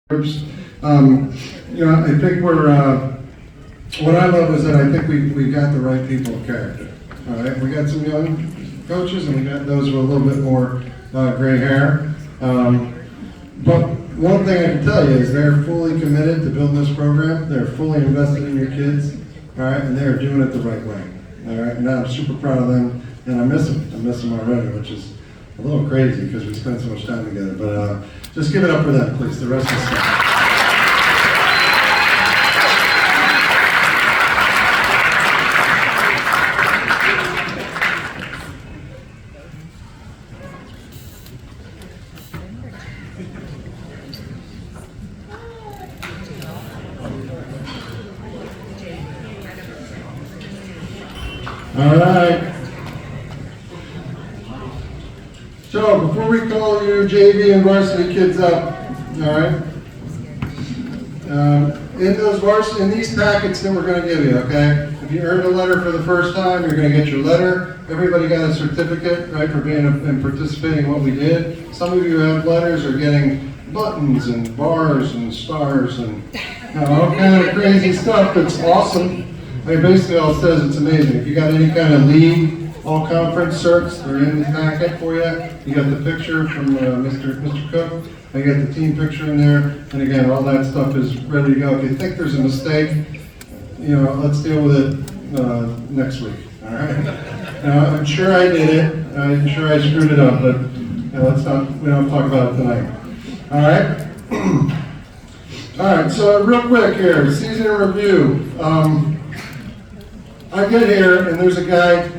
groups. I think what I love is that I think we got the right people of character. All right, we got some young coaches and we got those with a little bit more gray hair. But one thing I can tell you is they're fully committed to building this program. They're fully invested in your kids, all right, and they're doing it the right way. All right, and I'm super proud of them, and I miss them. I miss them already, which is a little crazy because we spend so much time together. But just give it up for them, please. The rest of the staff. All right. So before we call you JV and varsity kids up, all right. In these packets that we're going to give you, okay. If you earned a letter for the first time, you're going to get your letter. Everybody got a certificate, right, for being and participating in what we did. Some of you who have letters are getting buttons and bars and stars and all kind of crazy stuff. That's awesome. I mean, basically all it says, it's amazing. If you got any kind of league, all-conference certs, they're in the packet for you. You got the picture from Mr. Cook. I got the team picture in there. And again, all that stuff is ready to go. If you think there's a mistake, let's deal with it next week. All right. I'm sure I did it. I'm sure I screwed it up, but we don't talk about it tonight. All right. All right. So real quick here, season review. I get here and there's a guy,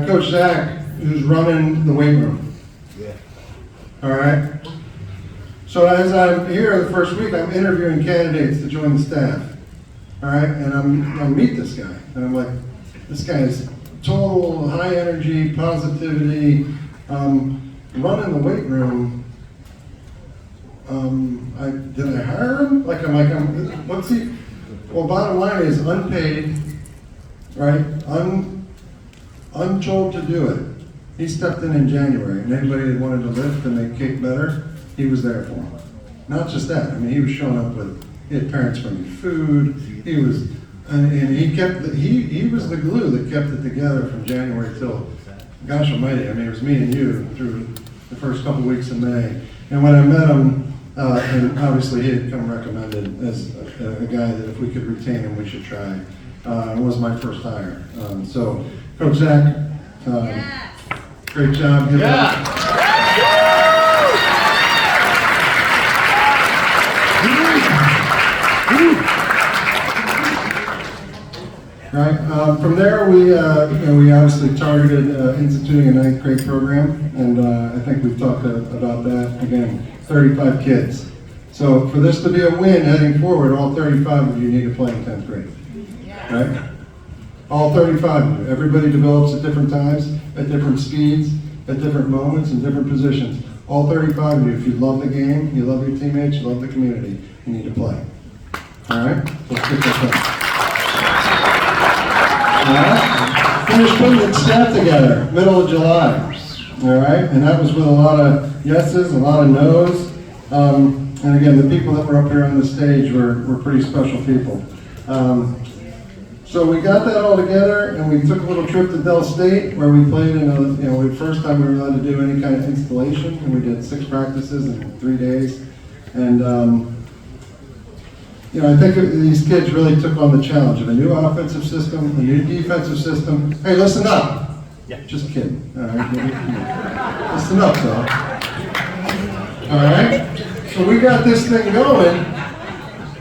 Coach Zach, who's running the weight room. Yeah. All right. So as I'm here the first week, I'm interviewing candidates to join the staff. All right, and I meet this guy, and I'm like, this guy is total high energy, positivity, running the weight room. Did I hire him? What's he? Well, bottom line is unpaid. Right? Untold to do it. He stepped in January, and anybody that wanted to lift and make cake better, he was there for them. Not just that. I mean, he was showing up he had parents bringing food. He was, and he was the glue that kept it together from January till, gosh almighty, I mean, it was me and you through the first couple weeks of May. And when I met him, and obviously he had come recommended as a guy that if we could retain him, we should try. It was my first hire. So, Coach Zach, great job. Right. From there, we obviously targeted instituting a 9th grade program, and I think we've talked about that. Again, 35 kids. So, for this to be a win heading forward, all 35 of you need to play in 10th grade. Right? All 35 of you. Everybody develops at different times, at different speeds, at different moments, in different positions. All 35 of you, if you love the game, you love your teammates, you love the community, you need to play. All right? Let's get that done. All right? Finished putting the staff together, middle of July. All right? And that was with a lot of yeses, a lot of no's. And again, the people that were up here on the stage were pretty special people. So we got that all together, and we took a little trip to Del State, where we played in the first time we were allowed to do any kind of installation, and we did 6 practices in 3 days. And I think these kids really took on the challenge of a new offensive system, a new defensive system. Hey, listen up. Yeah. Just kidding. All right. Listen up, though. All right. So we got this thing going.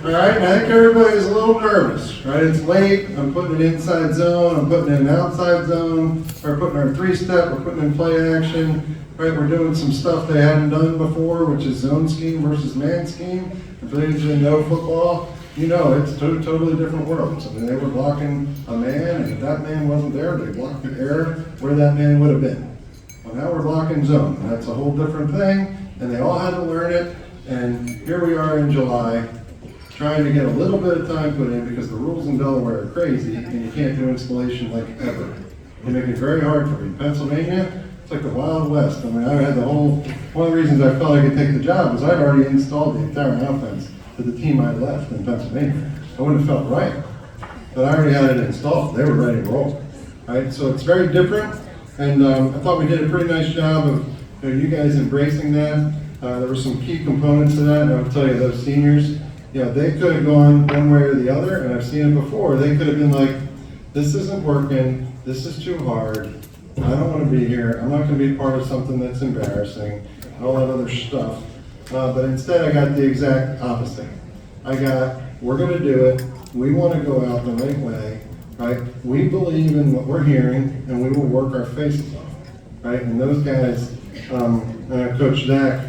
All right, and I think everybody's a little nervous, right? It's late, I'm putting it inside zone, I'm putting it in outside zone, we're putting our 3-step, we're putting in play action, right? We're doing some stuff they hadn't done before, which is zone scheme versus man scheme. And for those who know football, it's totally different worlds. I mean, they were blocking a man, and if that man wasn't there, they blocked the air where that man would have been. Well, now we're blocking zone, and that's a whole different thing, and they all had to learn it, and here we are in July, trying to get a little bit of time put in because the rules in Delaware are crazy and you can't do installation like ever. They make it very hard for me. Pennsylvania, it's like the Wild West. I mean, I had one of the reasons I felt I could take the job was I'd already installed the entire offense to the team I left in Pennsylvania. I wouldn't have felt right. But I already had it installed. They were ready to roll. Right? So it's very different. And I thought we did a pretty nice job of you guys embracing that. There were some key components to that. And I'll tell you, those seniors, they could have gone one way or the other. And I've seen it before. They could have been like, this isn't working. This is too hard. I don't want to be here. I'm not going to be part of something that's embarrassing. And all that other stuff. But instead, I got the exact opposite. I got, we're going to do it. We want to go out the right way, right? We believe in what we're hearing, and we will work our faces off, right? And those guys, Coach Zach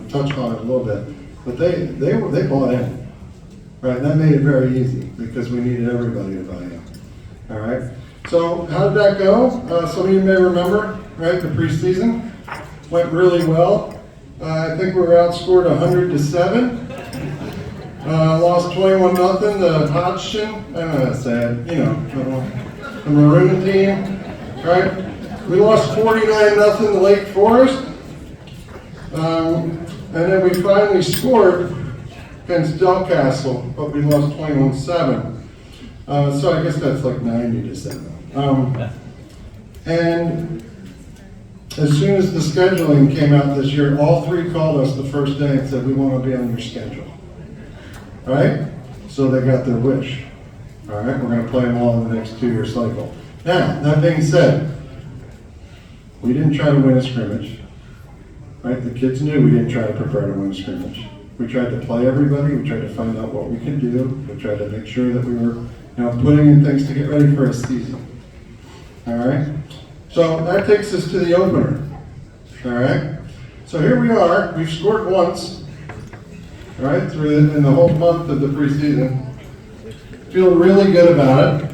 touched on it a little bit, but they bought in, right? And that made it very easy because we needed everybody to buy in, all right? So how did that go? Some of you may remember, right? The preseason went really well. I think we were outscored 100-7. Lost 21-0 to Hodgson. I don't know how to say it. The Maroon team, right? We lost 49-0 to Lake Forest. And then we finally scored against Delcastle, but we lost 21-7. So I guess that's like 90-7. And as soon as the scheduling came out this year, all three called us the first day and said, we want to be on your schedule. All right? So they got their wish. All right? We're going to play them all in the next 2-year cycle. Now, that being said, we didn't try to win a scrimmage. Right? The kids knew we didn't try to prepare to win a scrimmage. We tried to play everybody. We tried to find out what we could do. We tried to make sure that we were putting in things to get ready for a season. All right? So that takes us to the opener. All right? So here we are. We've scored once. All right, in the whole month of the preseason. Feel really good about it.